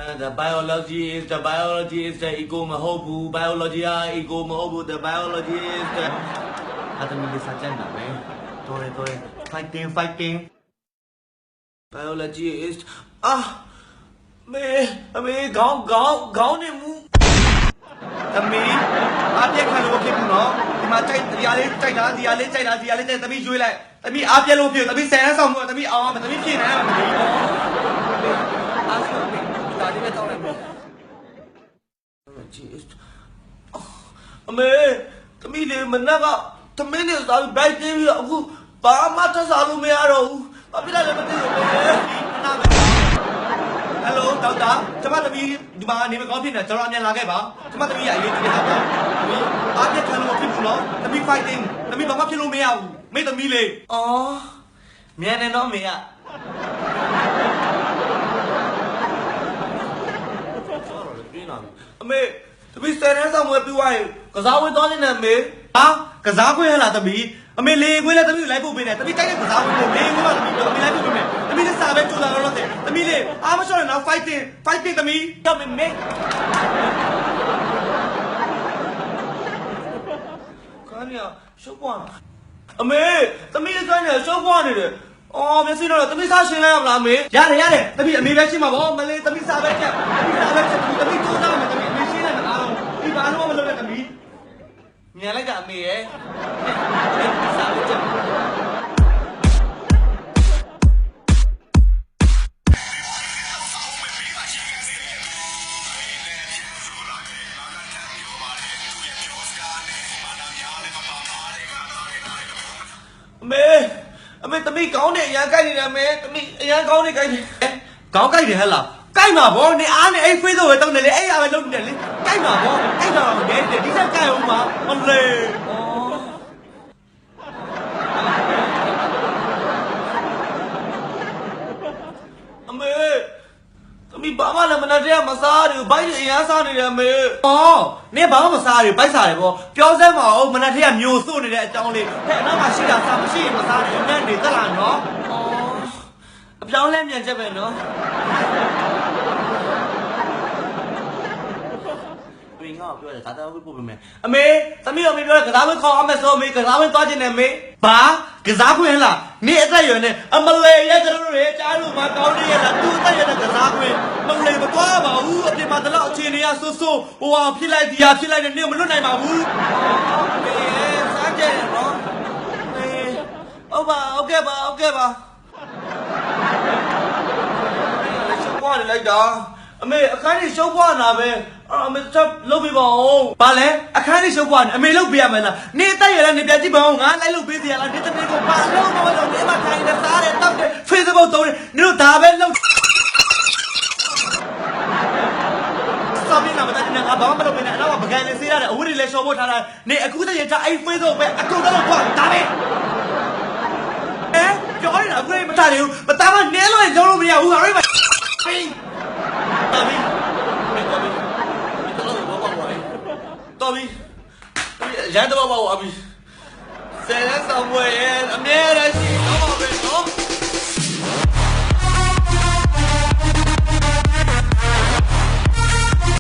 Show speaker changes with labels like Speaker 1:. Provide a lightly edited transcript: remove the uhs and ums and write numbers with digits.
Speaker 1: The biology is the ego မဟုတ်ဘူး biology က ego မဟုတ်ဘူး the biology is the အတမီလေးစာချမ်းတာပဲတော်တယ် fighting biology is အမေခေါင်းနေမူအမေအားပြက်ခံလို့ဖြစ်ဘူးနော်ဒီမှာတရားလေးကြိုက်တာတရားလေးတမီရွေးလိုက်တမီအားပြက်လို့ဖြစ်တမီဆယ်န်းဆောင်မှုတမီအောင်တမီဖြစ်နေတယ်တမီအားဆိုအမေဒါလေးနဲ့တောင်းလိုက်မယ်အမေတမီလေးမနက်ကသမင်းနေစားပြီးဘိုက်တင်းပြီးအခုဘာမှထပ်စားလို့မရတော့ဘူးဘာဖြစ်လဲမသိဘူးမေနားမယ်ဟယ်လိုဒေါက်တာကျမသမီးဒီမှာနေမကောင်းဖြစ်နေကျွန်တော်အမြန်လာခဲ့ပါကျမသမီးရအရေးကြီးတဲ့ဒေါက်တာသမီးအားပြတ်ခံလို့ဖြစ်ဘူးနော်သမီး fighting သမီးဘာမှဖြစ်လို့မရဘူးမေသမီးလေးမြန်နေတော့မေကအမေသမီးဆယ်တန်းဆောင်ဝယ်ပြီးွားရင်ကစားဝယ်သွားနေတယ်မေကစားခွင့်ဟဲ့လားသမီးအမေလေခွင့်လည်းသမီးကိုလိုက်ဖို့ပေးနေသမီးတိုက်တဲ့ကစားဝယ်ကိုလေခွင့်ကသမီးတော့အမေလိုက်ဖို့ပေးမယ်သမီးလည်းစာပဲကြိုးစားတော့တယ်သမီးလေးအားမလျှော့နဲ့နော် fighting သမီးတော့မေကားနေရှုပ်ပွားအမေသမီးလည်းကားနေရှုပ်ပွားနေတယ်မျက်စိတော့သမီးစားရှင်းလိုက်ရမလားမေရတယ်သမီးအမေပဲရှင်းမှာဗောမလေးသမီးစားပဲချက်သမီးကြိုးစားမယ်သမီးအမေရှင်းလိုက်တာအားလုံးဒီဘာလို့မလုပ်လဲသမီးမြန်လိုက်တာအမေရဲ့စားပဲချက်အမေသမီးကောင်းတယ်အရန်ကြိုက်နေတယ်မေသမီးအရန်ကောင်းနေကြိုက်တယ်ကောင်းကြိုက်တယ်ဟဲ့လားကြိုက်မှာဗောနေအားနေအဲ့ Facebook ပဲတောင်းတယ်လေအဲ့ရပဲလုပ်နေတယ်လေကြိုက်မှာဗောကြိုက်တာတော့နေတယ်ဒီစက်ကြိုက်အောင်ပါမလေးအမေသမီးဘာမှလည်းမနဲ့တည်းမစားဘူးဘိုက်အရန်စားနေတယ်မေနေဘာမှမစားဘူးဘိုက်စားတယ်ဗောပြောစမ်းမအောင်မနဲ့တည်းမျိုးစို့နေတဲ့အကြောင်းလေးဟဲ့အနောက်မှာရှိတာစားမရှိရင်မစားနဲ့နဲ့နေသက်လာနော်အပြောင်းလဲမြန်ချက်ပဲနော်ဘင်းကပြောတယ်ဒါတော့ဝိပုတ်ပဲမယ်အမေသမီးအမေပြောတယ်ကစားဝင်းခေါ်အောင်မယ်ဆိုအမေကစားဝင်းသွားခြင်းနဲ့မေဘာကစားခွင့်လားနေအသက်ရွယ်နဲ့အမလေးရဲ့ကျွန်တော်တို့ရဲ့ကြားလို့မကောင်းနေရလားသူ့အသက်ရွယ်နဲ့ကစားခွင့်မလေးမသွားပါဘူးအပြင်မှာတလောက်အခြေအနေရဆိုးဆိုးဟိုဟာဖြစ်လိုက်ဒီဟာဖြစ်လိုက်နဲ့နေမလွတ်နိုင်ပါဘူးအမေစားကြတယ်နော်ဟုတ်ကဲ့ပါရှုပ်ပွားနေလိုက်တာအမေအခန်းကြီးရှုပ်ပွားနာပဲအမေချက်လုပ်ပေးပါဦးဘာလဲအခန်းကြီးရှုပ်ပွားနေအမေလုပ်ပေးရမလားနေတက်ရလားနေပြန်ကြည့်ပါဦးငါလိုက်လုပ်ပေးစီရလားနေတမီးကိုပါလုံးမလို့နေမှာထိုင်နေစားတယ်တောက်တယ် Facebook သုံးတယ်နေတို့ဒါပဲလုပ်စောင်းနေတာမတတ်နေငါဘာမှမလုပ်ပေးနဲ့အဲ့တော့ပကံလေးစေးရတယ်အဝတ်တွေလည်းရှော်ဖို့ထားတာနေအခုတည်းရချအဲ့ Facebook ပဲအကုန်လုံးကွာဒါပဲပြောနေတာအခုမတားဘူးမတားမနဲလို့ရင်လုံးလို့မရဘူးငါတို့တော်ပြီရန်တော့ပါဘူးအဘီဆယ်လဆောင်ဝဲအမြဲတမ်းရှိ